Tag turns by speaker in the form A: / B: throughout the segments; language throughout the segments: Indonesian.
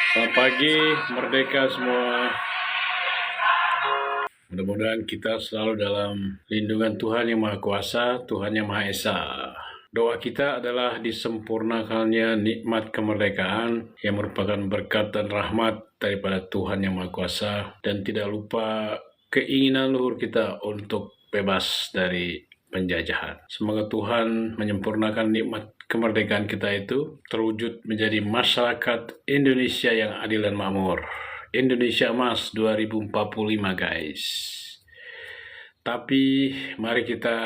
A: Selamat pagi, merdeka semua. Mudah-mudahan kita selalu dalam lindungan Tuhan Yang Maha Kuasa, Tuhan Yang Maha Esa. Doa kita adalah disempurnakannya nikmat kemerdekaan yang merupakan berkat dan rahmat daripada Tuhan Yang Maha Kuasa, dan tidak lupa keinginan luhur kita untuk bebas dari penjajahan. Semoga Tuhan menyempurnakan nikmat kemerdekaan kita itu terwujud menjadi masyarakat Indonesia yang adil dan makmur. Indonesia Emas 2045, guys. Tapi mari kita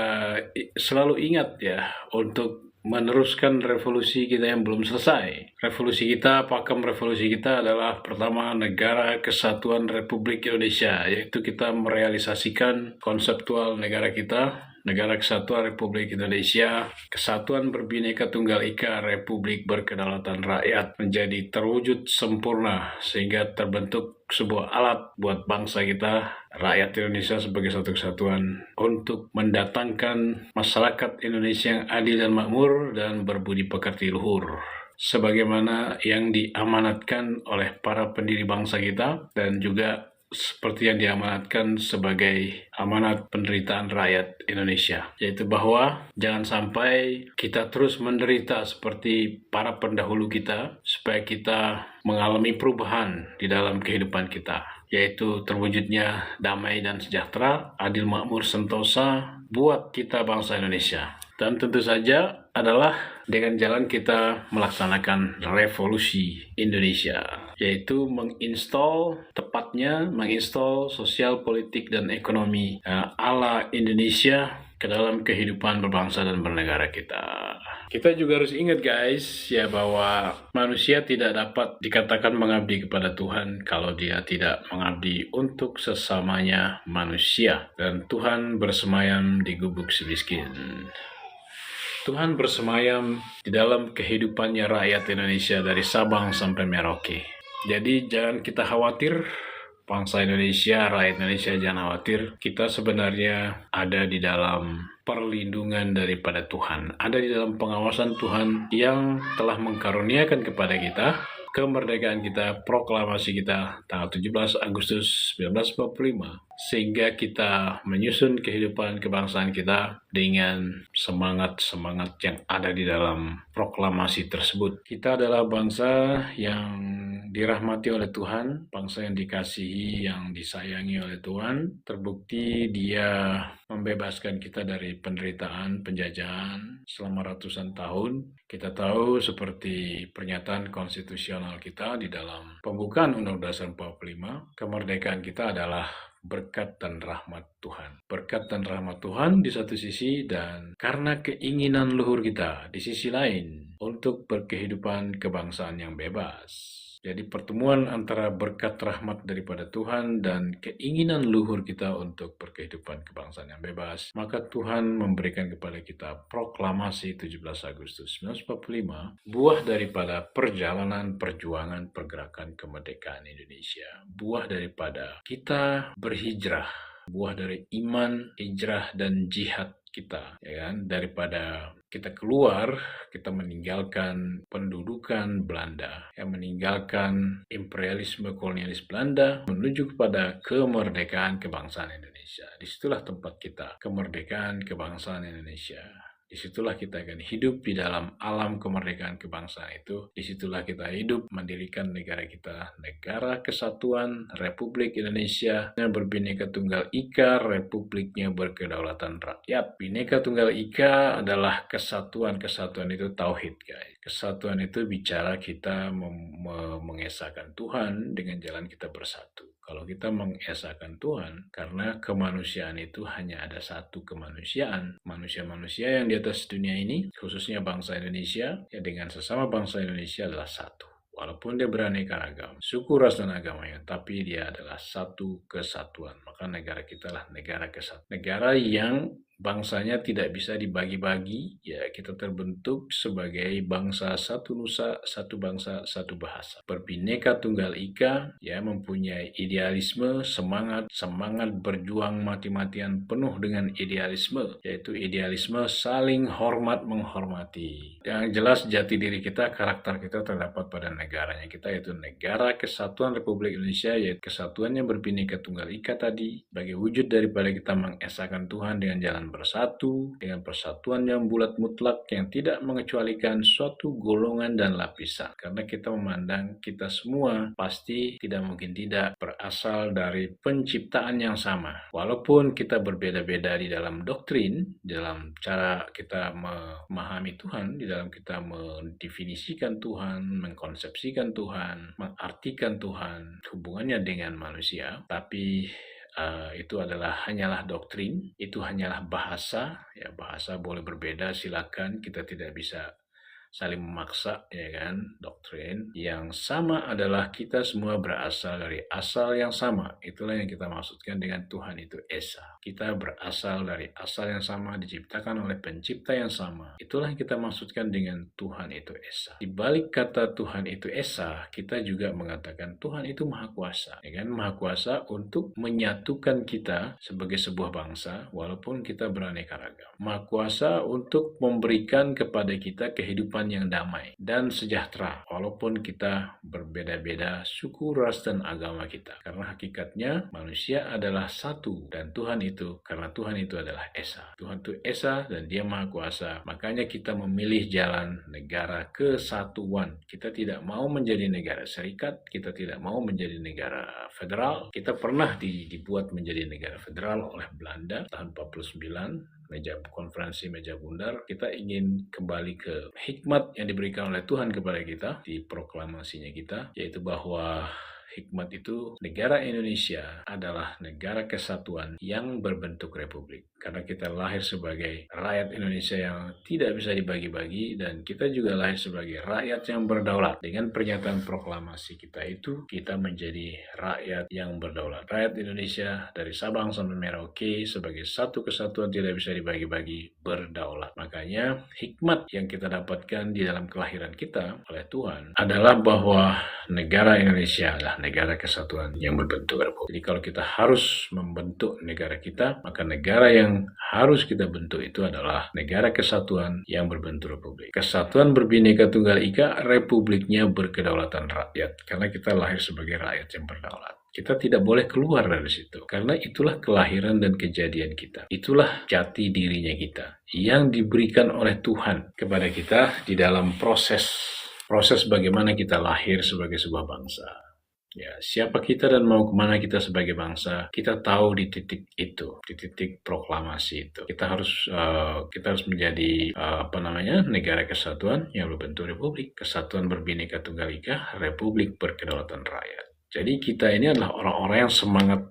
A: selalu ingat ya untuk meneruskan revolusi kita yang belum selesai. Revolusi kita, pakem revolusi kita adalah pertama Negara Kesatuan Republik Indonesia, yaitu kita merealisasikan konseptual negara kita, Negara Kesatuan Republik Indonesia, Kesatuan Berbineka Tunggal Ika Republik Berkedaulatan Rakyat menjadi terwujud sempurna sehingga terbentuk sebuah alat buat bangsa kita, rakyat Indonesia sebagai satu kesatuan untuk mendatangkan masyarakat Indonesia yang adil dan makmur dan berbudi pekerti luhur, sebagaimana yang diamanatkan oleh para pendiri bangsa kita dan juga seperti yang diamanatkan sebagai amanat penderitaan rakyat Indonesia, yaitu bahwa jangan sampai kita terus menderita seperti para pendahulu kita, supaya kita mengalami perubahan di dalam kehidupan kita, yaitu terwujudnya damai dan sejahtera, adil makmur sentosa buat kita bangsa Indonesia. Dan tentu saja adalah dengan jalan kita melaksanakan revolusi Indonesia, yaitu tepatnya menginstal sosial, politik, dan ekonomi ala Indonesia ke dalam kehidupan berbangsa dan bernegara kita. Kita juga harus ingat, guys, ya, bahwa manusia tidak dapat dikatakan mengabdi kepada Tuhan kalau dia tidak mengabdi untuk sesamanya manusia. Dan Tuhan bersemayam di gubuk si miskin. Tuhan bersemayam di dalam kehidupannya rakyat Indonesia dari Sabang sampai Merauke. Jadi jangan kita khawatir, bangsa Indonesia, rakyat Indonesia jangan khawatir. Kita sebenarnya ada di dalam perlindungan daripada Tuhan. Ada di dalam pengawasan Tuhan yang telah mengkaruniakan kepada kita kemerdekaan kita, proklamasi kita tanggal 17 Agustus 1945, sehingga kita menyusun kehidupan kebangsaan kita dengan semangat-semangat yang ada di dalam proklamasi tersebut. Kita adalah bangsa yang dirahmati oleh Tuhan, bangsa yang dikasihi, yang disayangi oleh Tuhan. Terbukti Dia membebaskan kita dari penderitaan penjajahan selama ratusan tahun. Kita tahu seperti pernyataan konstitusional kita di dalam pembukaan Undang-Undang Dasar 45, kemerdekaan kita adalah berkat dan rahmat Tuhan. Berkat dan rahmat Tuhan di satu sisi, dan karena keinginan luhur kita di sisi lain untuk berkehidupan kebangsaan yang bebas. Jadi pertemuan antara berkat rahmat daripada Tuhan dan keinginan luhur kita untuk berkehidupan kebangsaan yang bebas, maka Tuhan memberikan kepada kita proklamasi 17 Agustus 1945, buah daripada perjalanan perjuangan pergerakan kemerdekaan Indonesia, buah daripada kita berhijrah, buah dari iman, hijrah, dan jihad kita, ya kan? Daripada kita keluar, kita meninggalkan pendudukan Belanda, yang meninggalkan imperialisme kolonialis Belanda, menuju kepada kemerdekaan kebangsaan Indonesia. Disitulah tempat kita, kemerdekaan kebangsaan Indonesia. Disitulah kita akan hidup di dalam alam kemerdekaan kebangsaan itu. Disitulah kita hidup mendirikan negara kita, Negara Kesatuan Republik Indonesia yang berbineka tunggal ika, republiknya berkedaulatan rakyat. Bineka tunggal ika adalah kesatuan. Kesatuan itu tauhid, guys. Kesatuan itu bicara kita mengesahkan Tuhan dengan jalan kita bersatu. Kalau kita mengesahkan Tuhan, karena kemanusiaan itu hanya ada satu kemanusiaan. Manusia-manusia yang di atas dunia ini, khususnya bangsa Indonesia, ya dengan sesama bangsa Indonesia adalah satu. Walaupun dia beraneka ragam, suku, ras, dan agamanya, tapi dia adalah satu kesatuan. Maka negara kita adalah negara kesatuan. Negara yang bangsanya tidak bisa dibagi-bagi, ya kita terbentuk sebagai bangsa satu nusa, satu bangsa, satu bahasa. Berbineka Tunggal Ika, ya mempunyai idealisme, semangat berjuang mati-matian penuh dengan idealisme, yaitu idealisme saling hormat menghormati. Yang jelas jati diri kita, karakter kita terdapat pada negaranya kita, yaitu Negara Kesatuan Republik Indonesia, yaitu kesatuan yang berbineka tunggal ika tadi, sebagai wujud daripada kita mengesahkan Tuhan dengan jalan bersatu, dengan persatuan yang bulat mutlak yang tidak mengecualikan suatu golongan dan lapisan. Karena kita memandang kita semua pasti tidak mungkin tidak berasal dari penciptaan yang sama. Walaupun kita berbeda-beda di dalam doktrin, di dalam cara kita memahami Tuhan, di dalam kita mendefinisikan Tuhan, mengkonsepsikan Tuhan, mengartikan Tuhan, hubungannya dengan manusia, tapi itu hanyalah doktrin, itu hanyalah bahasa. Ya, bahasa boleh berbeda, silakan, kita tidak bisa saling memaksa, ya kan. Doktrin yang sama adalah kita semua berasal dari asal yang sama. Itulah yang kita maksudkan dengan Tuhan itu Esa. Kita berasal dari asal yang sama, diciptakan oleh pencipta yang sama. Itulah yang kita maksudkan dengan Tuhan itu Esa. Di balik kata Tuhan itu Esa, kita juga mengatakan Tuhan itu Maha Kuasa, ya kan? Maha Kuasa untuk menyatukan kita sebagai sebuah bangsa walaupun kita beraneka ragam. Maha Kuasa untuk memberikan kepada kita kehidupan yang damai dan sejahtera walaupun kita berbeda-beda suku, ras, dan agama kita. Karena hakikatnya manusia adalah satu dan Tuhan itu, karena Tuhan itu adalah Esa. Tuhan itu Esa dan Dia Maha Kuasa. Makanya kita memilih jalan negara kesatuan. Kita tidak mau menjadi negara serikat, kita tidak mau menjadi negara federal. Kita pernah dibuat menjadi negara federal oleh Belanda tahun 49. Konferensi meja bundar. Kita ingin kembali ke hikmat yang diberikan oleh Tuhan kepada kita di proklamasinya kita, yaitu bahwa hikmat itu negara Indonesia adalah negara kesatuan yang berbentuk republik. Karena kita lahir sebagai rakyat Indonesia yang tidak bisa dibagi-bagi, dan kita juga lahir sebagai rakyat yang berdaulat. Dengan pernyataan proklamasi kita itu, kita menjadi rakyat yang berdaulat. Rakyat Indonesia dari Sabang sampai Merauke sebagai satu kesatuan tidak bisa dibagi-bagi, berdaulat. Makanya hikmat yang kita dapatkan di dalam kelahiran kita oleh Tuhan adalah bahwa negara Indonesia adalah negara kesatuan yang berbentuk republik. Jadi kalau kita harus membentuk negara kita, maka negara yang harus kita bentuk itu adalah negara kesatuan yang berbentuk republik. Kesatuan berbineka tunggal ika, republiknya berkedaulatan rakyat. Karena kita lahir sebagai rakyat yang berdaulat. Kita tidak boleh keluar dari situ. Karena itulah kelahiran dan kejadian kita. Itulah jati dirinya kita. Yang diberikan oleh Tuhan kepada kita di dalam proses bagaimana kita lahir sebagai sebuah bangsa. Ya, siapa kita dan mau kemana kita sebagai bangsa, kita tahu di titik itu, di titik proklamasi itu. Kita harus menjadi negara kesatuan yang berbentuk republik, kesatuan berbineka tunggal ika, republik berkedaulatan rakyat. Jadi kita ini adalah orang-orang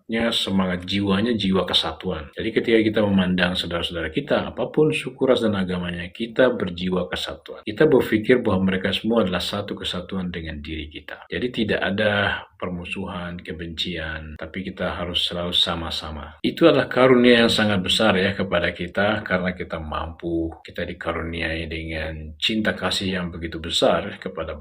A: yang semangat jiwanya jiwa kesatuan. Jadi ketika kita memandang saudara-saudara kita, apapun suku, ras, dan agamanya, kita berjiwa kesatuan. Kita berpikir bahwa mereka semua adalah satu kesatuan dengan diri kita. Jadi tidak ada permusuhan, kebencian, tapi kita harus selalu sama-sama. Itu adalah karunia yang sangat besar ya kepada kita, karena kita mampu, kita dikaruniai dengan cinta kasih yang begitu besar kepada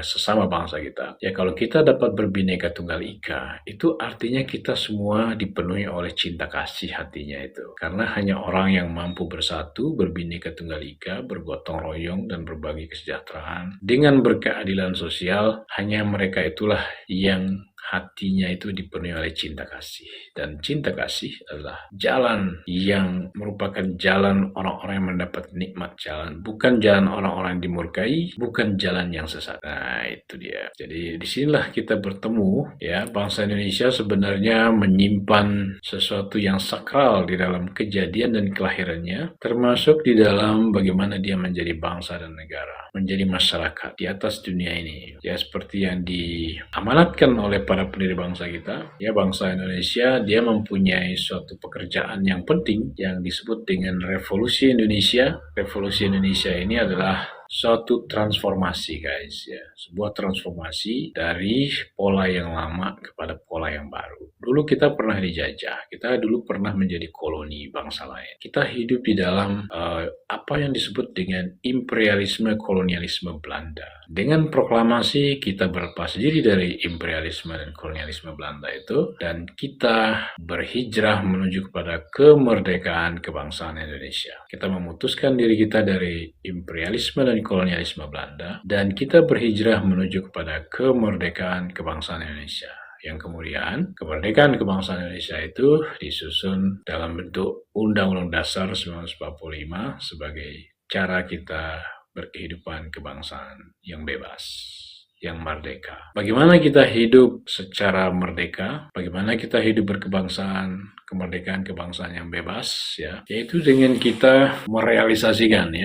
A: sesama bangsa kita. Ya, kalau kita dapat berbineka tunggal ika, itu artinya kita semua dipenuhi oleh cinta kasih hatinya itu. Karena hanya orang yang mampu bersatu, berbineka tunggal ika, bergotong royong, dan berbagi kesejahteraan dengan berkeadilan sosial, hanya mereka itulah yang hatinya itu dipenuhi oleh cinta kasih. Dan cinta kasih adalah jalan yang merupakan jalan orang-orang yang mendapat nikmat jalan. Bukan jalan orang-orang yang dimurkai, bukan jalan yang sesat. Nah, itu dia. Jadi disinilah kita bertemu, ya. Bangsa Indonesia sebenarnya menyimpan sesuatu yang sakral di dalam kejadian dan kelahirannya, termasuk di dalam bagaimana dia menjadi bangsa dan negara, menjadi masyarakat di atas dunia ini. Ya, seperti yang diamanatkan oleh para pendiri bangsa kita, ya, bangsa Indonesia, dia mempunyai suatu pekerjaan yang penting yang disebut dengan Revolusi Indonesia. Revolusi Indonesia ini adalah suatu transformasi guys ya, sebuah transformasi dari pola yang lama kepada pola yang baru. Dulu kita pernah dijajah, kita dulu pernah menjadi koloni bangsa lain. Kita hidup di dalam apa yang disebut dengan imperialisme kolonialisme Belanda. Dengan proklamasi kita berlepas diri dari imperialisme dan kolonialisme Belanda itu, dan kita berhijrah menuju kepada kemerdekaan kebangsaan Indonesia. Kita memutuskan diri kita dari imperialisme dan kolonialisme Belanda, dan kita berhijrah menuju kepada kemerdekaan kebangsaan Indonesia. Yang kemudian, kemerdekaan kebangsaan Indonesia itu disusun dalam bentuk Undang-Undang Dasar 1945 sebagai cara kita berkehidupan kebangsaan yang bebas, yang merdeka. Bagaimana kita hidup secara merdeka? Bagaimana kita hidup berkebangsaan, kemerdekaan kebangsaan yang bebas ya, yaitu dengan kita merealisasikan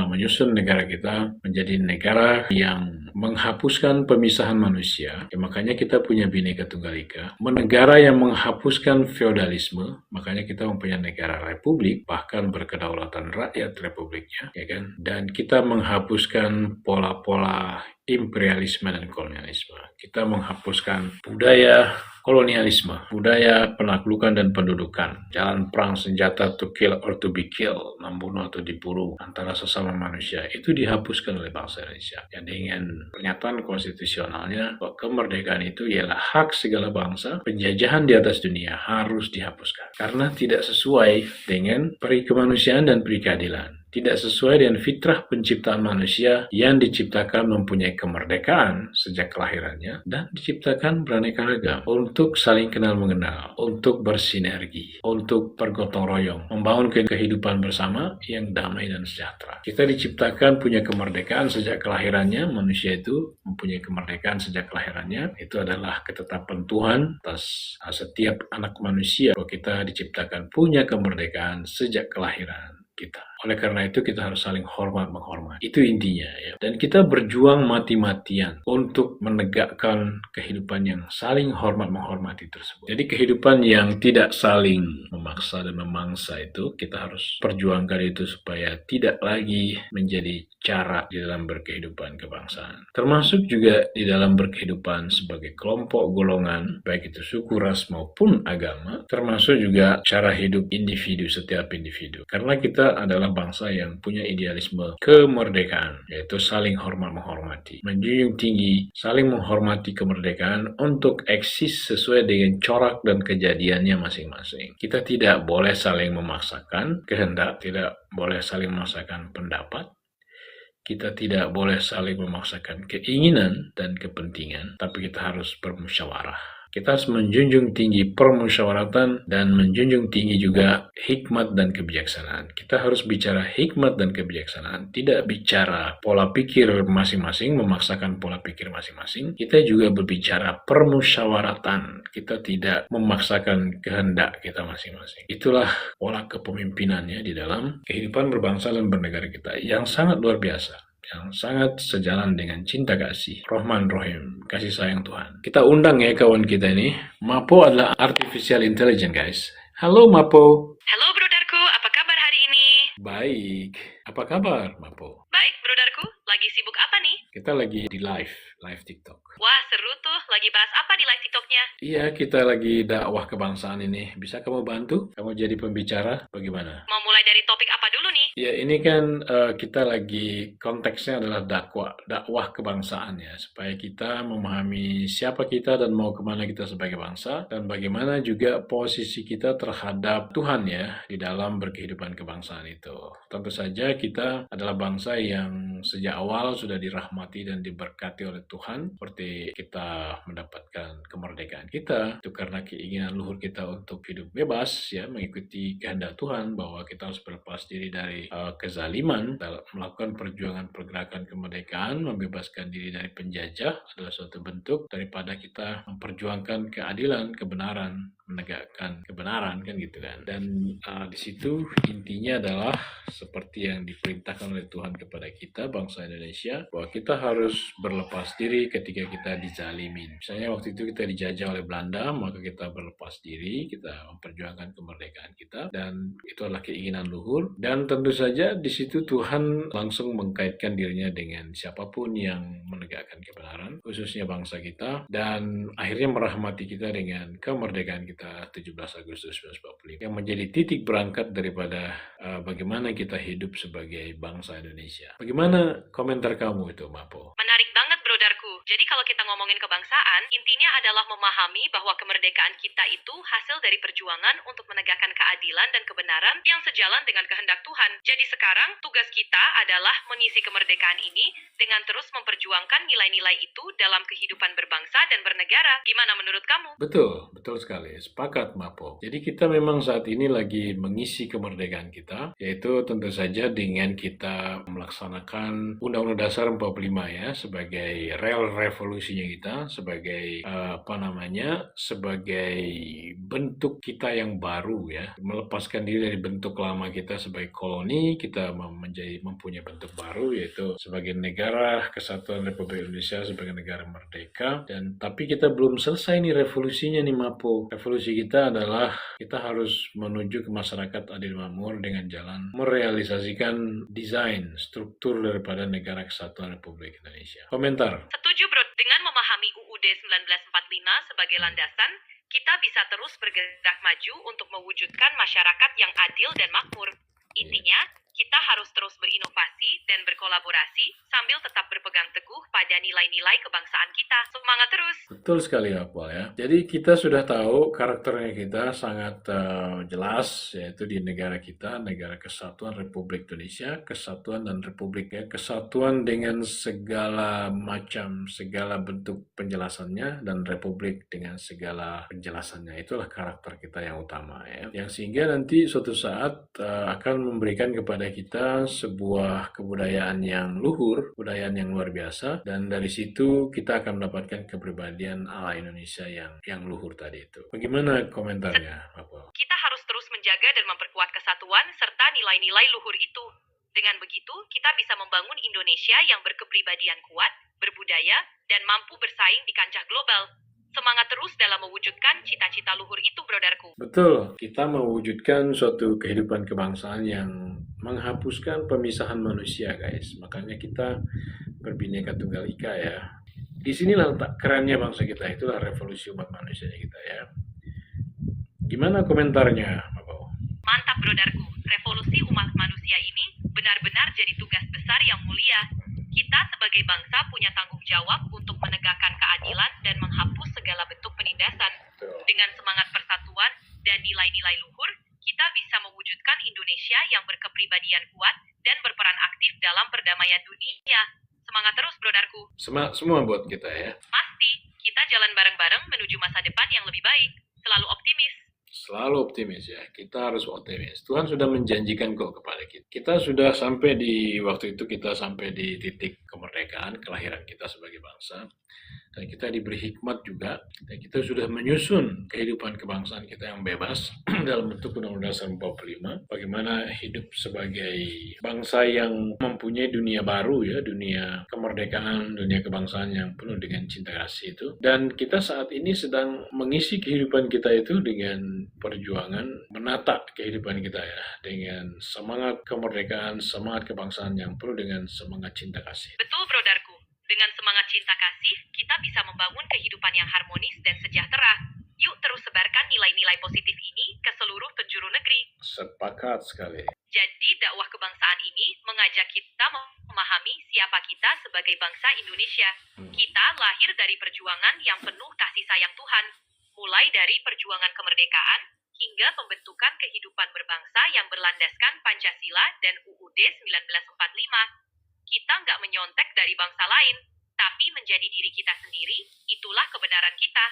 A: menyusun negara kita menjadi negara yang menghapuskan pemisahan manusia ya, makanya kita punya Bhinneka Tunggal Ika. Negara yang menghapuskan feodalisme, makanya kita mempunyai negara republik, bahkan berkedaulatan rakyat republiknya ya kan, dan kita menghapuskan pola-pola imperialisme dan kolonialisme. Kita menghapuskan budaya kolonialisme, budaya penaklukan dan pendudukan, jalan perang senjata to kill or to be killed, membunuh atau dibunuh antara sesama manusia, itu dihapuskan oleh bangsa Indonesia. Dan dengan pernyataan konstitusionalnya bahwa kemerdekaan itu ialah hak segala bangsa, penjajahan di atas dunia harus dihapuskan karena tidak sesuai dengan peri kemanusiaan dan peri keadilan. Tidak sesuai dengan fitrah penciptaan manusia yang diciptakan mempunyai kemerdekaan sejak kelahirannya dan diciptakan beraneka ragam untuk saling kenal mengenal, untuk bersinergi, untuk bergotong royong, membangun kehidupan bersama yang damai dan sejahtera. Kita diciptakan punya kemerdekaan sejak kelahirannya, manusia itu mempunyai kemerdekaan sejak kelahirannya, itu adalah ketetapan Tuhan atas setiap anak manusia bahwa kita diciptakan punya kemerdekaan sejak kelahiran kita. Oleh karena itu kita harus saling hormat menghormati. Itu intinya ya. Dan kita berjuang mati-matian untuk menegakkan kehidupan yang saling hormat menghormati tersebut. Jadi kehidupan yang tidak saling memaksa dan memangsa itu kita harus perjuangkan itu supaya tidak lagi menjadi cara di dalam berkehidupan kebangsaan. Termasuk juga di dalam berkehidupan sebagai kelompok golongan, baik itu suku, ras maupun agama, termasuk juga cara hidup individu, setiap individu. Karena kita adalah bangsa yang punya idealisme kemerdekaan, yaitu saling hormat menghormati, menjunjung tinggi saling menghormati kemerdekaan untuk eksis sesuai dengan corak dan kejadiannya masing-masing. Kita tidak boleh saling memaksakan kehendak, tidak boleh saling memaksakan pendapat, kita tidak boleh saling memaksakan keinginan dan kepentingan, tapi kita harus bermusyawarah. Kita harus menjunjung tinggi permusyawaratan dan menjunjung tinggi juga hikmat dan kebijaksanaan. Kita harus bicara hikmat dan kebijaksanaan, tidak bicara pola pikir masing-masing, memaksakan pola pikir masing-masing. Kita juga berbicara permusyawaratan. Kita tidak memaksakan kehendak kita masing-masing. Itulah pola kepemimpinannya di dalam kehidupan berbangsa dan bernegara kita yang sangat luar biasa, yang sangat sejalan dengan cinta kasih Rahman Rahim, kasih sayang Tuhan. Kita undang ya kawan kita ini. Mapo adalah artificial intelligence guys. Halo Mapo.
B: Halo brodarku, apa kabar hari ini?
A: Baik. Apa kabar Mapo?
B: Baik brodarku, lagi sibuk apa nih?
A: Kita lagi di live TikTok.
B: Wah seru tuh, lagi bahas apa di live TikToknya?
A: Iya, kita lagi dakwah kebangsaan ini. Bisa kamu bantu? Kamu jadi pembicara? Bagaimana?
B: Mau mulai dari topik apa dulu nih?
A: Ya, ini kan kita lagi konteksnya adalah dakwah kebangsaan ya, supaya kita memahami siapa kita dan mau kemana kita sebagai bangsa, dan bagaimana juga posisi kita terhadap Tuhan ya di dalam berkehidupan kebangsaan itu. Tentu saja kita adalah bangsa yang sejak awal sudah dirahmati dan diberkati oleh Tuhan, seperti kita mendapatkan kemerdekaan kita itu karena keinginan luhur kita untuk hidup bebas ya, mengikuti kehendak Tuhan bahwa kita harus berlepas diri dari kezaliman, melakukan perjuangan pergerakan kemerdekaan, membebaskan diri dari penjajah adalah suatu bentuk daripada kita memperjuangkan keadilan, kebenaran, menegakkan kebenaran kan gitu kan. Dan di situ intinya adalah seperti yang diperintahkan oleh Tuhan kepada kita bangsa Indonesia, bahwa kita harus berlepas diri ketika kita dizalimin. Misalnya waktu itu kita dijajah oleh Belanda, maka kita berlepas diri, kita memperjuangkan kemerdekaan kita, dan itu adalah keinginan luhur. Dan tentu saja di situ Tuhan langsung mengkaitkan dirinya dengan siapapun yang menegakkan kebenaran, khususnya bangsa kita, dan akhirnya merahmati kita dengan kemerdekaan kita 17 Agustus 1945, yang menjadi titik berangkat daripada bagaimana kita hidup sebagai bangsa Indonesia. Bagaimana komentar kamu itu, Mapo?
B: Menarik banget, brodarku. Jadi kalau kita ngomongin kebangsaan, intinya adalah memahami bahwa kemerdekaan kita itu hasil dari perjuangan untuk menegakkan keadilan dan kebenaran yang sejalan dengan kehendak Tuhan. Jadi sekarang, tugas kita adalah mengisi kemerdekaan ini dengan terus memperjuangkan nilai-nilai itu dalam kehidupan berbangsa dan bernegara. Gimana menurut kamu?
A: Betul sekali. Sepakat, Mapo. Jadi kita memang saat ini lagi mengisi kemerdekaan kita, yaitu tentu saja dengan kita melaksanakan Undang-Undang Dasar 45 ya, sebagai rel revolusinya kita, sebagai sebagai bentuk kita yang baru ya, melepaskan diri dari bentuk lama kita sebagai koloni, kita mempunyai bentuk baru yaitu sebagai negara kesatuan Republik Indonesia, sebagai negara merdeka. Dan tapi kita belum selesai nih revolusinya nih, Mapo. Revolusi kita adalah kita harus menuju ke masyarakat adil makmur dengan jalan merealisasikan desain struktur daripada negara kesatuan Republik Indonesia. Komentar.
B: Setuju, Bro. Dengan memahami UUD 1945 sebagai landasan, kita bisa terus bergerak maju untuk mewujudkan masyarakat yang adil dan makmur. Intinya, kita harus terus berinovasi dan berkolaborasi sambil tetap berpegang teguh pada nilai-nilai kebangsaan kita. Semangat terus!
A: Betul sekali, Apol ya. Jadi kita sudah tahu karakternya kita sangat jelas, yaitu di negara kita, negara kesatuan Republik Indonesia, kesatuan dan republik ya, kesatuan dengan segala bentuk penjelasannya, dan republik dengan segala penjelasannya. Itulah karakter kita yang utama ya. Yang sehingga nanti suatu saat akan memberikan kepada kita sebuah kebudayaan yang luhur, kebudayaan yang luar biasa, dan dari situ kita akan mendapatkan kepribadian ala Indonesia yang luhur tadi itu. Bagaimana komentarnya, Bapak?
B: Kita harus terus menjaga dan memperkuat kesatuan serta nilai-nilai luhur itu. Dengan begitu, kita bisa membangun Indonesia yang berkepribadian kuat, berbudaya, dan mampu bersaing di kancah global. Semangat terus dalam mewujudkan cita-cita luhur itu, brodarku.
A: Betul, kita mewujudkan suatu kehidupan kebangsaan yang menghapuskan pemisahan manusia, guys. Makanya kita berbineka tunggal ika ya. Di sinilah letak kerennya bangsa kita, itulah revolusi umat manusia kita ya. Gimana komentarnya, Bapak?
B: Mantap, brodarku. Revolusi umat manusia ini benar-benar jadi tugas besar yang mulia. Kita sebagai bangsa punya tanggung jawab untuk menegakkan keadilan dan menghapus segala bentuk penindasan. Dengan semangat persatuan dan nilai-nilai luhur, kita bisa mewujudkan Indonesia yang berkepribadian kuat dan berperan aktif dalam perdamaian dunia. Semangat terus, brodarku.
A: Semangat semua buat kita ya.
B: Pasti, kita jalan bareng-bareng menuju masa depan yang lebih baik. Selalu optimis.
A: Selalu optimis ya, kita harus optimis. Tuhan sudah menjanjikan kok kepada kita. Kita sudah sampai di waktu itu, kita sampai di titik kemerdekaan, kelahiran kita sebagai bangsa. Dan kita diberi hikmat juga, dan kita sudah menyusun kehidupan kebangsaan kita yang bebas dalam bentuk Undang-Undang Dasar 45. Bagaimana hidup sebagai bangsa yang mempunyai dunia baru ya, dunia kemerdekaan, dunia kebangsaan yang penuh dengan cinta kasih itu. Dan kita saat ini sedang mengisi kehidupan kita itu dengan perjuangan menata kehidupan kita ya, dengan semangat kemerdekaan, semangat kebangsaan yang penuh dengan semangat cinta kasih.
B: Betul, brodarku. Dengan semangat cinta kasih, kita bisa membangun kehidupan yang harmonis dan sejahtera. Yuk terus sebarkan nilai-nilai positif ini ke seluruh penjuru negeri.
A: Sepakat sekali.
B: Jadi dakwah kebangsaan ini mengajak kita memahami siapa kita sebagai bangsa Indonesia. Kita lahir dari perjuangan yang penuh kasih sayang Tuhan. Mulai dari perjuangan kemerdekaan hingga pembentukan kehidupan berbangsa yang berlandaskan Pancasila dan UUD 1945. Kita nggak menyontek dari bangsa lain, tapi menjadi diri kita sendiri, itulah kebenaran kita.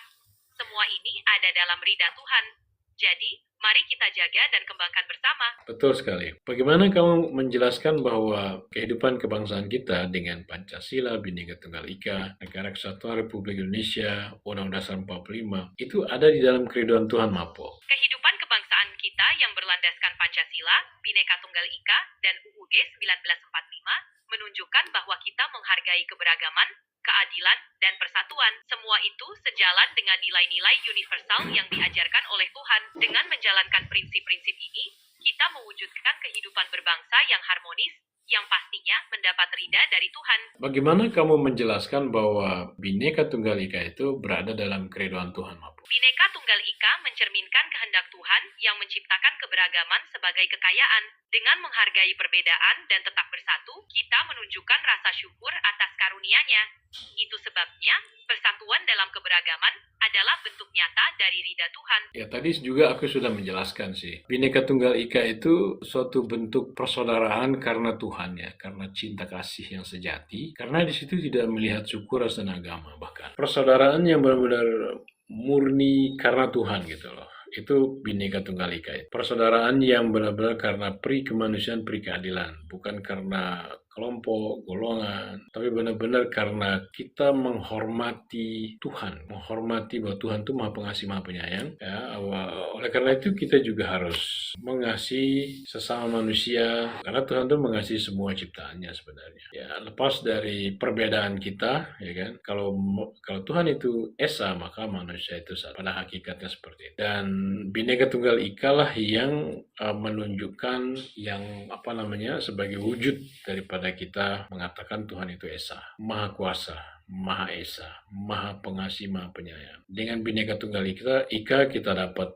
B: Semua ini ada dalam ridha Tuhan. Jadi, mari kita jaga dan kembangkan bersama.
A: Betul sekali. Bagaimana kamu menjelaskan bahwa kehidupan kebangsaan kita dengan Pancasila, Bhinneka Tunggal Ika, Negara Kesatuan Republik Indonesia, Undang-Undang Dasar 45, itu ada di dalam keriduan Tuhan, Mapo?
B: Kehidupan kebangsaan kita yang berlandaskan Pancasila, Bhinneka Tunggal Ika, dan UUD 1945 menunjukkan bahwa kita menghargai keberagaman, keadilan, dan persatuan. Semua itu sejalan dengan nilai-nilai universal yang diajarkan oleh Tuhan. Dengan menjalankan prinsip-prinsip ini, kita mewujudkan kehidupan berbangsa yang harmonis, yang pastinya mendapat ridha dari Tuhan.
A: Bagaimana kamu menjelaskan bahwa Bhinneka Tunggal Ika itu berada dalam keriduan Tuhan, Mapu?
B: Bhinneka Tunggal Ika mencerminkan kehendak Tuhan yang menciptakan keberagaman sebagai kekayaan. Dengan menghargai perbedaan dan tetap bersatu, kita menunjukkan rasa syukur atas karunia-Nya. Itu sebabnya, persatuan dalam keberagaman adalah bentuk nyata dari ridha Tuhan.
A: Ya, tadi juga aku sudah menjelaskan sih. Bhinneka Tunggal Ika itu suatu bentuk persaudaraan karena Tuhan ya, karena cinta kasih yang sejati. Karena di situ tidak melihat suku, ras, dan agama bahkan. Persaudaraan yang benar-benar murni karena Tuhan gitu loh. Itu Bhinneka Tunggal Ika. Persaudaraan yang benar-benar karena pri kemanusiaan, pri keadilan, bukan karena kelompok, golongan, tapi benar-benar karena kita menghormati Tuhan, menghormati bahwa Tuhan itu Maha Pengasih, Maha Penyayang. Ya, oleh karena itu kita juga harus mengasihi sesama manusia, karena Tuhan itu mengasihi semua ciptaannya sebenarnya. Ya, lepas dari perbedaan kita, ya kan? Kalau Tuhan itu esa, maka manusia itu satu. Pada hakikatnya seperti itu. Dan Bhinneka Tunggal Ika lah yang menunjukkan yang sebagai wujud daripada kita mengatakan Tuhan itu esa, Maha Kuasa, Maha Esa, Maha Pengasih, Maha Penyayang. Dengan Bhinneka Tunggal Ika kita dapat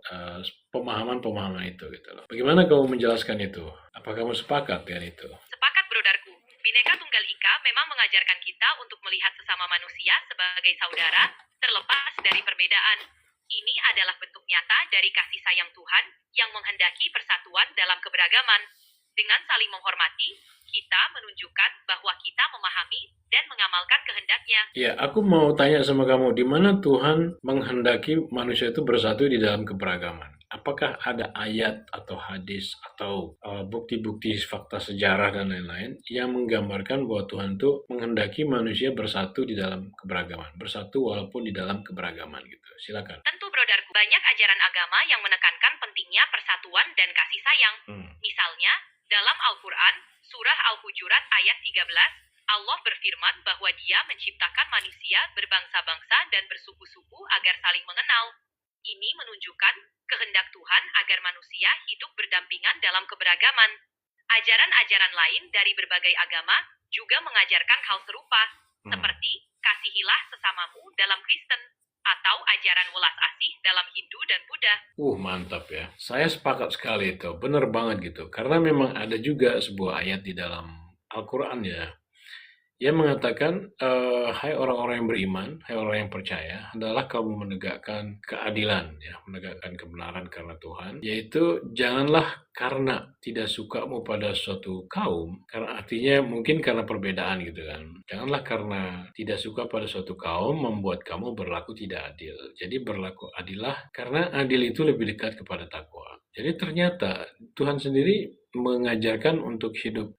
A: pemahaman itu gitu loh. Bagaimana kamu menjelaskan itu? Apa kamu sepakat dengan itu?
B: Sepakat, brodarku. Bhinneka Tunggal Ika memang mengajarkan kita untuk melihat sesama manusia sebagai saudara, terlepas dari perbedaan. Ini adalah bentuk nyata dari kasih sayang Tuhan yang menghendaki persatuan dalam keberagaman. Dengan saling menghormati, kita menunjukkan bahwa kita memahami dan mengamalkan kehendak-Nya.
A: Ya, aku mau tanya sama kamu, di mana Tuhan menghendaki manusia itu bersatu di dalam keberagaman? Apakah ada ayat atau hadis atau bukti-bukti fakta sejarah dan lain-lain yang menggambarkan bahwa Tuhan itu menghendaki manusia bersatu di dalam keberagaman, bersatu walaupun di dalam keberagaman gitu? Silakan.
B: Tentu, brodarku, banyak ajaran agama yang menekankan pentingnya persatuan dan kasih sayang. Misalnya, dalam Al-Quran, surah Al-Hujurat ayat 13, Allah berfirman bahwa Dia menciptakan manusia berbangsa-bangsa dan bersuku-suku agar saling mengenal. Ini menunjukkan kehendak Tuhan agar manusia hidup berdampingan dalam keberagaman. Ajaran-ajaran lain dari berbagai agama juga mengajarkan hal serupa, seperti kasihilah sesamamu dalam Kristen, atau ajaran welas asih dalam Hindu dan Buddha.
A: Mantap ya. Saya sepakat sekali itu. Benar banget gitu. Karena memang ada juga sebuah ayat di dalam Al-Quran ya, yang mengatakan, hai orang-orang yang beriman, hai orang yang percaya, adalah kamu menegakkan keadilan, ya, menegakkan kebenaran karena Tuhan, yaitu janganlah karena tidak sukamu pada suatu kaum, karena artinya mungkin karena perbedaan gitu kan. Janganlah karena tidak suka pada suatu kaum membuat kamu berlaku tidak adil. Jadi berlaku adillah, karena adil itu lebih dekat kepada takwa. Jadi ternyata Tuhan sendiri mengajarkan untuk hidup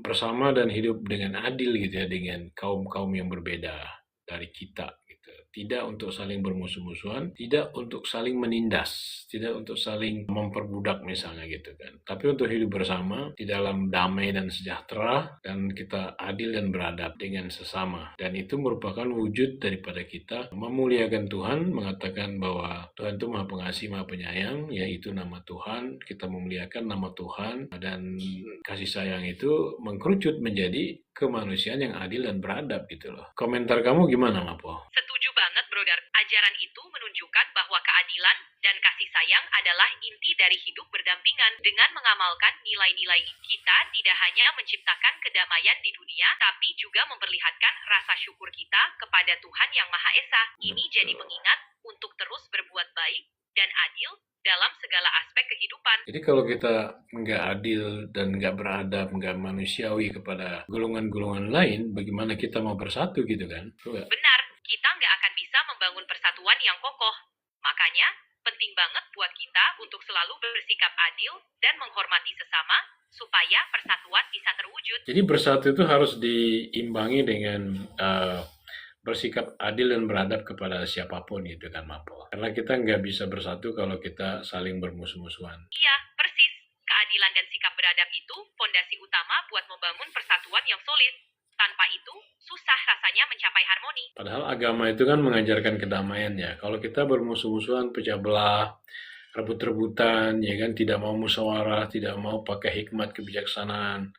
A: bersama dan hidup dengan adil gitu ya, dengan kaum-kaum yang berbeda dari kita gitu. Tidak untuk saling bermusuh-musuhan, tidak untuk saling menindas, tidak untuk saling memperbudak misalnya gitu kan. Tapi untuk hidup bersama di dalam damai dan sejahtera, dan kita adil dan beradab dengan sesama. Dan itu merupakan wujud daripada kita memuliakan Tuhan, mengatakan bahwa Tuhan itu Maha Pengasih, Maha Penyayang, yaitu nama Tuhan. Kita memuliakan nama Tuhan, dan kasih sayang itu mengkerucut menjadi kemanusiaan yang adil dan beradab gitu loh. Komentar kamu gimana, Mapo?
B: Setuju banget, brother. Ajaran itu menunjukkan bahwa keadilan dan kasih sayang adalah inti dari hidup berdampingan. Dengan mengamalkan nilai-nilai ini, kita tidak hanya menciptakan kedamaian di dunia, tapi juga memperlihatkan rasa syukur kita kepada Tuhan Yang Maha Esa. Ini jadi pengingat untuk terus berbuat baik dan adil dalam segala aspek kehidupan.
A: Jadi kalau kita nggak adil dan nggak beradab, nggak manusiawi kepada golongan-golongan lain, bagaimana kita mau bersatu gitu kan?
B: Benar, kita nggak akan bisa membangun persatuan yang kokoh. Makanya, penting banget buat kita untuk selalu bersikap adil dan menghormati sesama, supaya persatuan bisa terwujud.
A: Jadi bersatu itu harus diimbangi dengan bersikap adil dan beradab kepada siapapun gitu kan, Mapo. Karena kita nggak bisa bersatu kalau kita saling bermusuh-musuhan.
B: Iya, persis. Keadilan dan sikap beradab itu fondasi utama buat membangun persatuan yang solid. Tanpa itu, susah rasanya mencapai harmoni.
A: Padahal agama itu kan mengajarkan kedamaian ya. Kalau kita bermusuh-musuhan, pecah belah, rebut-rebutan, ya kan, tidak mau musyawarah, tidak mau pakai hikmat kebijaksanaan,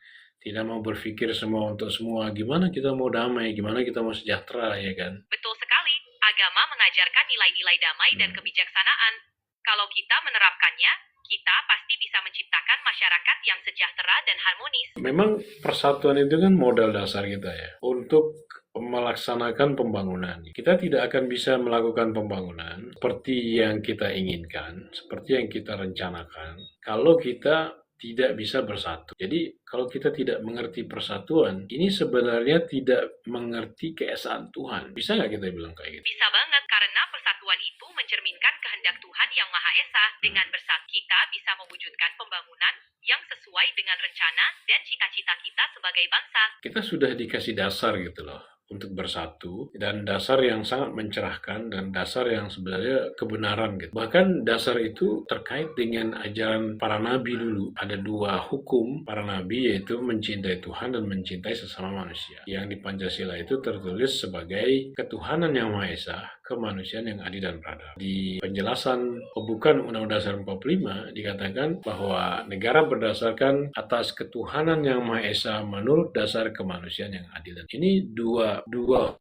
A: tidak mau berpikir semua untuk semua. Gimana kita mau damai, gimana kita mau sejahtera, ya kan?
B: Betul sekali, agama mengajarkan nilai-nilai damai dan kebijaksanaan. Kalau kita menerapkannya, kita pasti bisa menciptakan masyarakat yang sejahtera dan harmonis.
A: Memang persatuan itu kan modal dasar kita ya, untuk melaksanakan pembangunan. Kita tidak akan bisa melakukan pembangunan seperti yang kita inginkan, seperti yang kita rencanakan, kalau kita tidak bisa bersatu. Jadi kalau kita tidak mengerti persatuan, ini sebenarnya tidak mengerti keesaan Tuhan. Bisa nggak kita bilang kayak gitu?
B: Bisa banget, karena persatuan itu mencerminkan kehendak Tuhan yang Maha Esa. Dengan bersatu, kita bisa mewujudkan pembangunan yang sesuai dengan rencana dan cita-cita kita sebagai bangsa.
A: Kita sudah dikasih dasar gitu loh untuk bersatu, dan dasar yang sangat mencerahkan, dan dasar yang sebenarnya kebenaran gitu. Bahkan dasar itu terkait dengan ajaran para nabi dulu. Ada dua hukum para nabi, yaitu mencintai Tuhan dan mencintai sesama manusia. Yang di Pancasila itu tertulis sebagai ketuhanan yang Maha Esa, kemanusiaan yang adil dan beradab. Di penjelasan pembukaan Undang-Undang Dasar 45 dikatakan bahwa negara berdasarkan atas ketuhanan yang Maha Esa menurut dasar kemanusiaan yang adil. Dan ini dua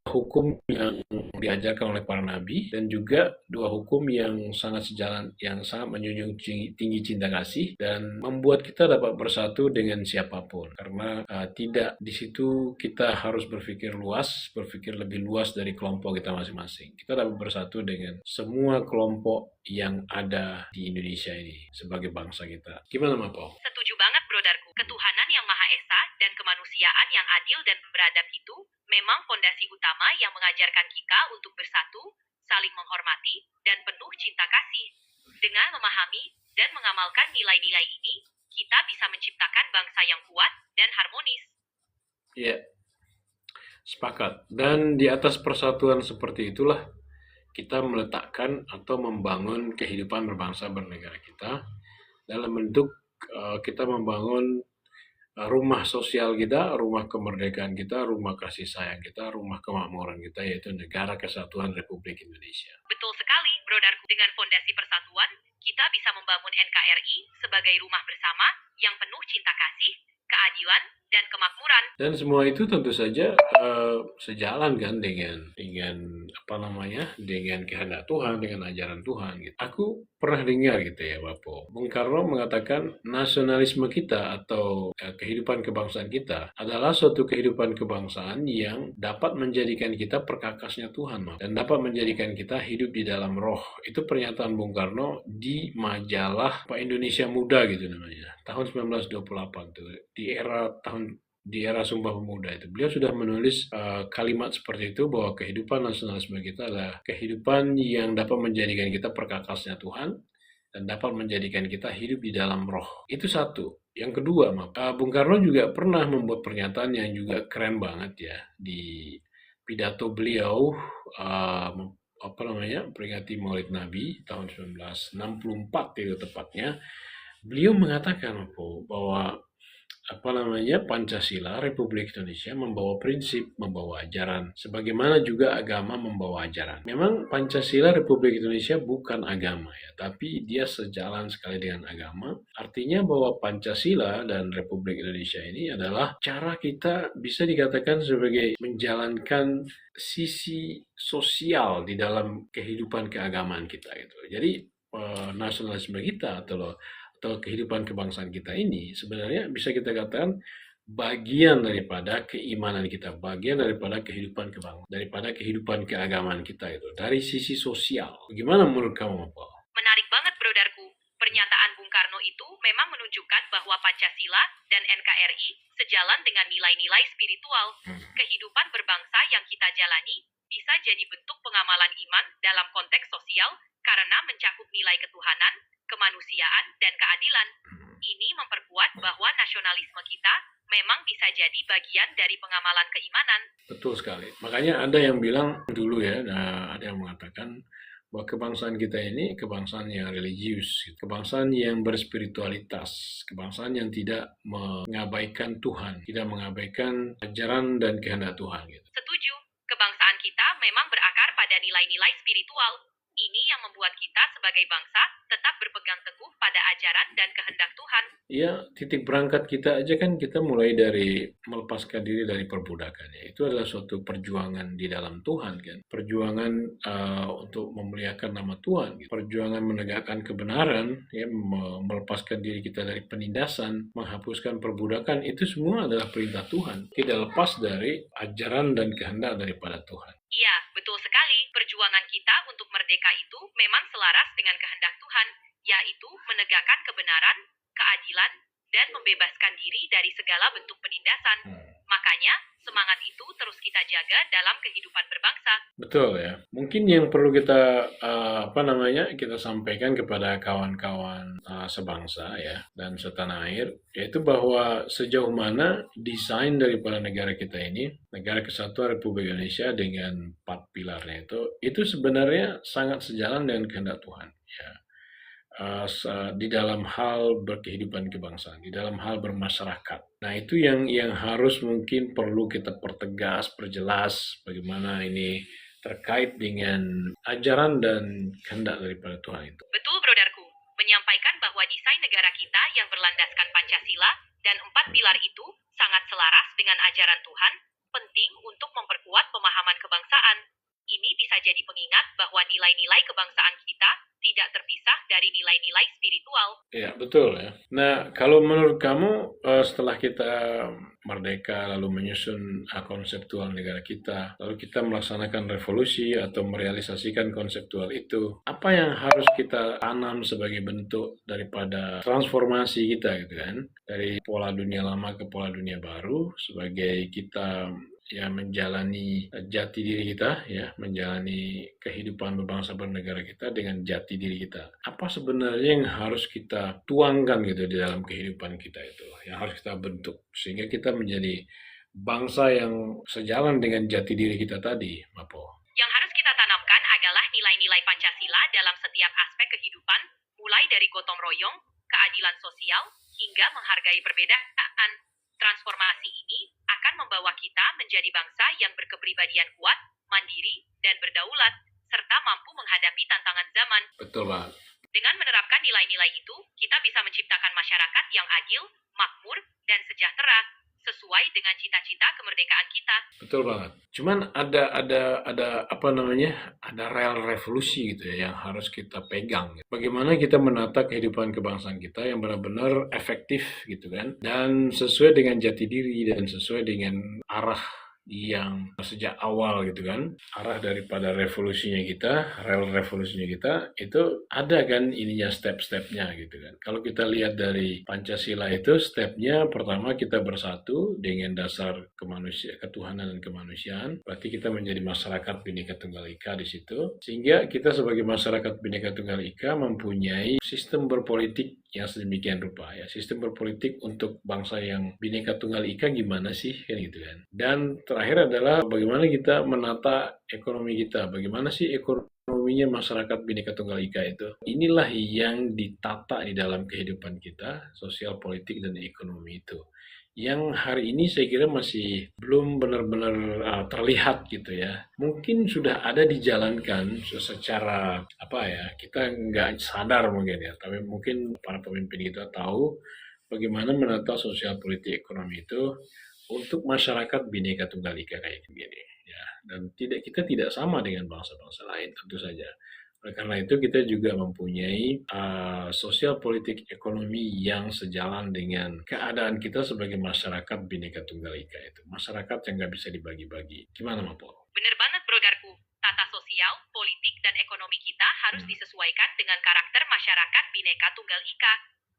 A: hukum yang diajarkan oleh para nabi, dan juga dua hukum yang sangat sejalan, yang sangat menjunjung tinggi cinta kasih, dan membuat kita dapat bersatu dengan siapapun. Karena tidak di situ kita harus berpikir luas, berpikir lebih luas dari kelompok kita masing-masing. Kita dapat bersatu dengan semua kelompok yang ada di Indonesia ini sebagai bangsa kita. Gimana, Mapo?
B: Setuju banget, brodarku. Ketuhanan yang Maha Esa dan kemanusiaan yang adil dan beradab itu memang fondasi utama yang mengajarkan kita untuk bersatu, saling menghormati, dan penuh cinta kasih. Dengan memahami dan mengamalkan nilai-nilai ini, kita bisa menciptakan bangsa yang kuat dan harmonis.
A: Iya, sepakat. Dan di atas persatuan seperti itulah kita meletakkan atau membangun kehidupan berbangsa bernegara kita, dalam bentuk kita membangun rumah sosial kita, rumah kemerdekaan kita, rumah kasih sayang kita, rumah kemakmuran kita, yaitu Negara Kesatuan Republik Indonesia.
B: Betul sekali, brodarku. Dengan fondasi persatuan, kita bisa membangun NKRI sebagai rumah bersama yang penuh cinta kasih, keadilan, dan kemakmuran.
A: Dan semua itu tentu saja sejalan kan dengan dengan kehendak Tuhan, dengan ajaran Tuhan gitu. Aku pernah dengar gitu ya, Bapak, Bung Karno mengatakan nasionalisme kita atau kehidupan kebangsaan kita adalah suatu kehidupan kebangsaan yang dapat menjadikan kita perkakasnya Tuhan, dan dapat menjadikan kita hidup di dalam roh. Itu pernyataan Bung Karno di majalah Pak Indonesia Muda gitu namanya, tahun 1928 tuh, di era Sumpah Pemuda itu. Beliau sudah menulis kalimat seperti itu, bahwa kehidupan nasionalisme kita adalah kehidupan yang dapat menjadikan kita perkakasnya Tuhan, dan dapat menjadikan kita hidup di dalam roh. Itu satu. Yang kedua, Bung Karno juga pernah membuat pernyataan yang juga keren banget ya, di pidato beliau peringati Maulid Nabi tahun 1964 itu tepatnya. Beliau mengatakan bahwa Pancasila Republik Indonesia membawa prinsip, membawa ajaran, sebagaimana juga agama membawa ajaran. Memang Pancasila Republik Indonesia bukan agama ya, tapi dia sejalan sekali dengan agama. Artinya bahwa Pancasila dan Republik Indonesia ini adalah cara kita bisa dikatakan sebagai menjalankan sisi sosial di dalam kehidupan keagamaan kita gitu. Jadi nasionalisme kita atau kehidupan kebangsaan kita ini sebenarnya bisa kita katakan bagian daripada keimanan kita, bagian daripada kehidupan daripada kehidupan keagamaan kita itu, dari sisi sosial. Gimana menurut kamu, Pak?
B: Menarik banget, brodarku. Pernyataan Bung Karno itu memang menunjukkan bahwa Pancasila dan NKRI sejalan dengan nilai-nilai spiritual. Kehidupan berbangsa yang kita jalani bisa jadi bentuk pengamalan iman dalam konteks sosial karena mencakup nilai ketuhanan, kemanusiaan, dan keadilan. Ini memperkuat bahwa nasionalisme kita memang bisa jadi bagian dari pengamalan keimanan.
A: Betul sekali. Makanya ada yang bilang dulu ya, ada yang mengatakan bahwa kebangsaan kita ini kebangsaan yang religius, kebangsaan yang berspiritualitas, kebangsaan yang tidak mengabaikan Tuhan, tidak mengabaikan ajaran dan kehendak Tuhan. Gitu.
B: Setuju, kebangsaan kita memang berakar pada nilai-nilai spiritual. Ini yang membuat kita sebagai bangsa tetap berpegang teguh pada ajaran dan kehendak Tuhan.
A: Ya, titik berangkat kita aja kan kita mulai dari melepaskan diri dari perbudakan. Ya. Itu adalah suatu perjuangan di dalam Tuhan kan. Perjuangan untuk memuliakan nama Tuhan. Gitu. Perjuangan menegakkan kebenaran, ya, melepaskan diri kita dari penindasan, menghapuskan perbudakan. Itu semua adalah perintah Tuhan. Tidak lepas dari ajaran dan kehendak daripada Tuhan.
B: Iya, betul sekali. Perjuangan kita untuk merdeka itu memang selaras dengan kehendak Tuhan, yaitu menegakkan kebenaran, keadilan, dan membebaskan diri dari segala bentuk penindasan. Makanya, semangat itu terus kita jaga dalam kehidupan berbangsa.
A: Betul ya. Mungkin yang perlu kita kita sampaikan kepada kawan-kawan sebangsa ya dan setanah air, yaitu bahwa sejauh mana desain daripada negara kita ini, Negara Kesatuan Republik Indonesia dengan 4 pilarnya itu sebenarnya sangat sejalan dengan kehendak Tuhan. Ya. Di dalam hal berkehidupan kebangsaan, di dalam hal bermasyarakat. Nah, itu yang harus mungkin perlu kita perjelas bagaimana ini terkait dengan ajaran dan kehendak daripada Tuhan itu.
B: Betul, brodarku. Menyampaikan bahwa desain negara kita yang berlandaskan Pancasila dan 4 pilar itu sangat selaras dengan ajaran Tuhan, penting untuk memperkuat pemahaman kebangsaan. Ini bisa jadi pengingat bahwa nilai-nilai kebangsaan kita tidak terpisah dari nilai-nilai spiritual.
A: Ya, betul ya. Nah, kalau menurut kamu setelah kita merdeka lalu menyusun konseptual negara kita, lalu kita melaksanakan revolusi atau merealisasikan konseptual itu, apa yang harus kita tanam sebagai bentuk daripada transformasi kita gitu kan? Dari pola dunia lama ke pola dunia baru sebagai kita ya menjalani jati diri kita, ya menjalani kehidupan berbangsa bernegara kita dengan jati diri kita. Apa sebenarnya yang harus kita tuangkan gitu di dalam kehidupan kita itu, yang harus kita bentuk sehingga kita menjadi bangsa yang sejalan dengan jati diri kita tadi, Mapo?
B: Yang harus kita tanamkan adalah nilai-nilai Pancasila dalam setiap aspek kehidupan, mulai dari gotong royong, keadilan sosial, hingga menghargai perbedaan. Transformasi ini akan membawa kita menjadi bangsa yang berkepribadian kuat, mandiri, dan berdaulat, serta mampu menghadapi tantangan zaman.
A: Betul banget.
B: Dengan menerapkan nilai-nilai itu, kita bisa menciptakan masyarakat yang adil, makmur, dan sejahtera, sesuai dengan cita-cita kemerdekaan kita.
A: Betul banget. Cuman ada rel revolusi gitu ya yang harus kita pegang. Bagaimana kita menata kehidupan kebangsaan kita yang benar-benar efektif gitu kan, dan sesuai dengan jati diri dan sesuai dengan arah yang sejak awal gitu kan, arah daripada rel revolusinya kita itu ada kan ininya step-stepnya gitu kan. Kalau kita lihat dari Pancasila itu stepnya pertama kita bersatu dengan dasar ketuhanan dan kemanusiaan, berarti kita menjadi masyarakat Bhinneka Tunggal Ika di situ, sehingga kita sebagai masyarakat Bhinneka Tunggal Ika mempunyai sistem berpolitik yang sedemikian rupa ya, sistem berpolitik untuk bangsa yang Bhinneka Tunggal Ika gimana sih kan gitu kan. Dan terakhir adalah bagaimana kita menata ekonomi kita, bagaimana sih ekonominya masyarakat Bhinneka Tunggal Ika itu. Inilah yang ditata di dalam kehidupan kita, sosial, politik, dan ekonomi itu. Yang hari ini saya kira masih belum benar-benar terlihat gitu ya. Mungkin sudah ada dijalankan secara kita nggak sadar mungkin ya, tapi mungkin para pemimpin kita tahu bagaimana menata sosial politik ekonomi itu untuk masyarakat Bhinneka Tunggal Ika kayak gini ya. Dan kita tidak sama dengan bangsa-bangsa lain tentu saja. Oleh karena itu kita juga mempunyai sosial politik ekonomi yang sejalan dengan keadaan kita sebagai masyarakat Bhinneka Tunggal Ika itu. Masyarakat yang nggak bisa dibagi-bagi. Gimana, Mapo?
B: Bener banget, brodarku. Tata sosial, politik, dan ekonomi kita harus disesuaikan dengan karakter masyarakat Bhinneka Tunggal Ika.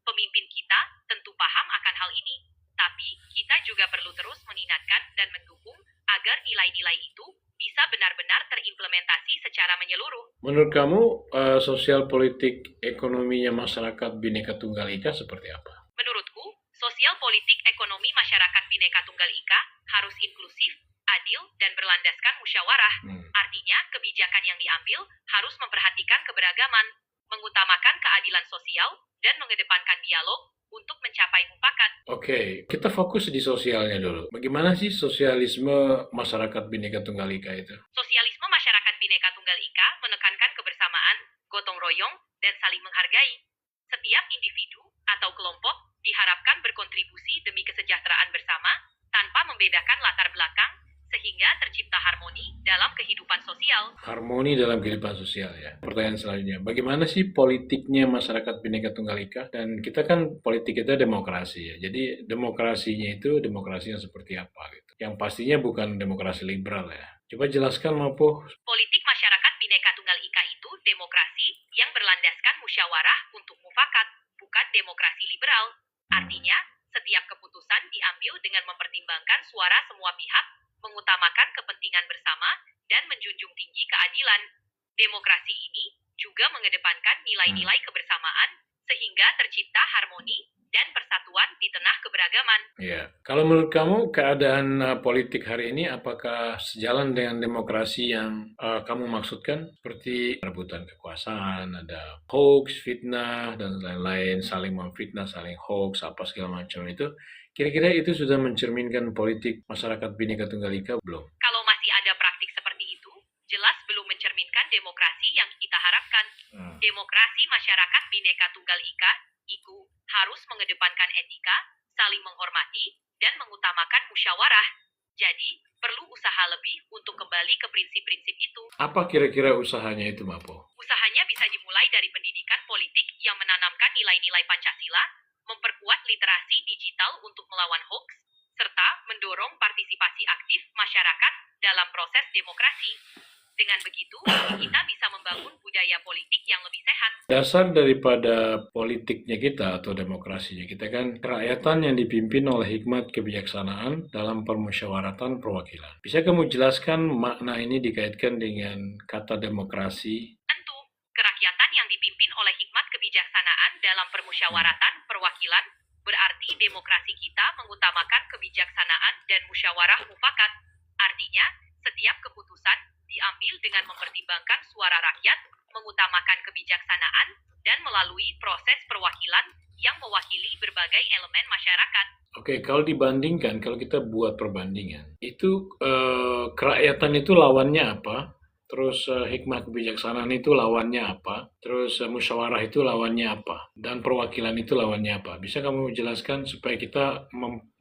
B: Pemimpin kita tentu paham akan hal ini. Tapi kita juga perlu terus mengingatkan dan mendukung agar nilai-nilai itu bisa benar-benar terimplementasi secara menyeluruh.
A: Menurut kamu, sosial politik ekonominya masyarakat Bhinneka Tunggal Ika seperti apa?
B: Menurutku, sosial politik ekonomi masyarakat Bhinneka Tunggal Ika harus inklusif, adil, dan berlandaskan musyawarah. Artinya, kebijakan yang diambil harus memperhatikan keberagaman, mengutamakan keadilan sosial, dan mengedepankan dialog untuk mencapai mufakat.
A: Oke, kita fokus di sosialnya dulu. Bagaimana sih sosialisme masyarakat Bhinneka Tunggal Ika itu?
B: Sosialisme masyarakat Bhinneka Tunggal Ika menekankan kebersamaan gotong royong, dan saling menghargai. Setiap individu atau kelompok diharapkan berkontribusi demi kesejahteraan bersama tanpa membedakan latar belakang sehingga tercipta harmoni dalam kehidupan sosial.
A: Harmoni dalam kehidupan sosial ya. Pertanyaan selanjutnya, bagaimana sih politiknya masyarakat Bhinneka Tunggal Ika? Dan kita kan politik kita demokrasi ya. Jadi demokrasinya itu demokrasi yang seperti apa gitu. Yang pastinya bukan demokrasi liberal ya. Coba jelaskan Mapo.
B: Politik masyarakat Bhinneka Tunggal Ika itu demokrasi yang berlandaskan musyawarah untuk mufakat, bukan demokrasi liberal. Artinya, setiap keputusan diambil dengan mempertimbangkan suara semua pihak, mengutamakan kepentingan bersama, dan menjunjung tinggi keadilan. Demokrasi ini juga mengedepankan nilai-nilai kebersamaan, sehingga tercipta harmoni dan persatuan di tengah keberagaman.
A: Ya, kalau menurut kamu keadaan politik hari ini apakah sejalan dengan demokrasi yang kamu maksudkan? Seperti rebutan kekuasaan, ada hoax, fitnah, dan lain-lain, saling memfitnah, saling hoax, apa segala macam itu. Kira-kira itu sudah mencerminkan politik masyarakat Bhinneka Tunggal Ika belum?
B: Kalau masih ada praktik seperti itu, jelas belum mencerminkan demokrasi yang kita harapkan. Demokrasi masyarakat Bhinneka Tunggal Ika, IKU, harus mengedepankan etika, saling menghormati, dan mengutamakan musyawarah. Jadi, perlu usaha lebih untuk kembali ke prinsip-prinsip itu.
A: Apa kira-kira usahanya itu, Mapo?
B: Usahanya bisa dimulai dari pendidikan politik yang menanamkan nilai-nilai Pancasila, memperkuat literasi digital untuk melawan hoax, serta mendorong partisipasi aktif masyarakat dalam proses demokrasi. Dengan begitu, kita bisa membangun budaya politik yang lebih sehat.
A: Dasar daripada politiknya kita atau demokrasinya kita kan kerakyatan yang dipimpin oleh hikmat kebijaksanaan dalam permusyawaratan perwakilan. Bisa kamu jelaskan makna ini dikaitkan dengan kata demokrasi?
B: Tentu, kerakyatan yang dipimpin oleh hikmat kebijaksanaan dalam permusyawaratan perwakilan berarti demokrasi kita mengutamakan kebijaksanaan dan musyawarah mufakat. Artinya, setiap keputusan diambil dengan mempertimbangkan suara rakyat, mengutamakan kebijaksanaan, dan melalui proses perwakilan yang mewakili berbagai elemen masyarakat.
A: Oke, kalau dibandingkan, kalau kita buat perbandingan, itu kerakyatan itu lawannya apa? Terus hikmah kebijaksanaan itu lawannya apa? Terus musyawarah itu lawannya apa? Dan perwakilan itu lawannya apa? Bisa kamu jelaskan supaya kita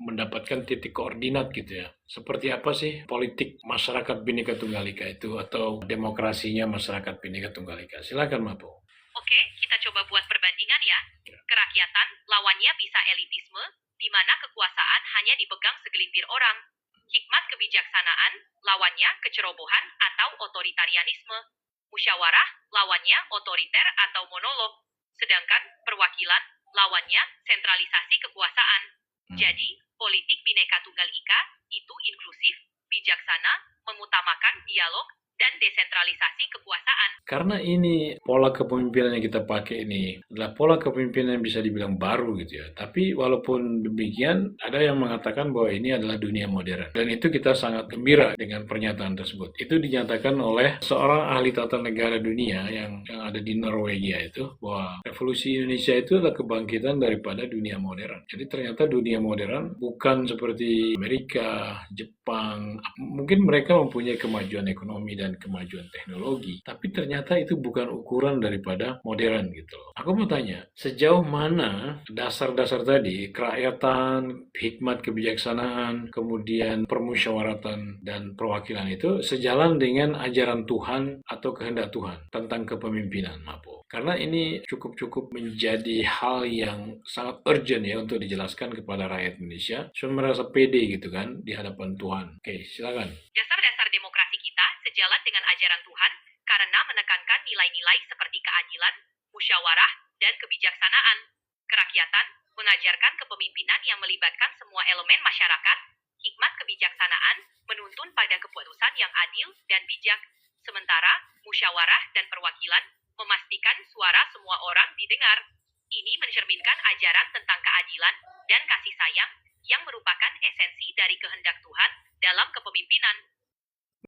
A: mendapatkan titik koordinat gitu ya? Seperti apa sih politik masyarakat Bhinneka Tunggal Ika itu atau demokrasinya masyarakat Bhinneka Tunggal Ika? Silakan, Mapo.
B: Oke, kita coba buat perbandingan ya. Kerakyatan lawannya bisa elitisme, di mana kekuasaan hanya dipegang segelintir orang. Hikmat kebijaksanaan lawannya kecerobohan atau otoritarianisme. Musyawarah lawannya otoriter atau monolog. Sedangkan perwakilan lawannya sentralisasi kekuasaan. Jadi, politik Bhinneka Tunggal Ika itu inklusif, bijaksana, mengutamakan dialog, dan desentralisasi kekuasaan.
A: Karena ini pola kepemimpinan yang kita pakai ini adalah pola kepemimpinan yang bisa dibilang baru gitu ya. Tapi walaupun demikian, ada yang mengatakan bahwa ini adalah dunia modern. Dan itu kita sangat gembira dengan pernyataan tersebut. Itu dinyatakan oleh seorang ahli tata negara dunia yang ada di Norwegia itu, bahwa revolusi Indonesia itu adalah kebangkitan daripada dunia modern. Jadi ternyata dunia modern bukan seperti Amerika, Jepang. Mungkin mereka mempunyai kemajuan ekonomi dan kemajuan teknologi, tapi ternyata itu bukan ukuran daripada modern gitu loh. Aku mau tanya, sejauh mana dasar-dasar tadi, kerakyatan, hikmat kebijaksanaan, kemudian permusyawaratan dan perwakilan itu sejalan dengan ajaran Tuhan atau kehendak Tuhan tentang kepemimpinan, Mapo? Karena ini cukup menjadi hal yang sangat urgent ya untuk dijelaskan kepada rakyat Indonesia supaya merasa pede gitu kan di hadapan Tuhan. Oke, silakan.
B: Dasar-dasar demokrasi kita sejalan dengan ajaran Tuhan karena menekankan nilai-nilai seperti keadilan, musyawarah, dan kebijaksanaan. Kerakyatan mengajarkan kepemimpinan yang melibatkan semua elemen masyarakat. Hikmat kebijaksanaan menuntun pada keputusan yang adil dan bijak. Sementara musyawarah dan perwakilan memastikan suara semua orang didengar. Ini mencerminkan ajaran tentang keadilan dan kasih sayang yang merupakan esensi dari kehendak Tuhan dalam kepemimpinan.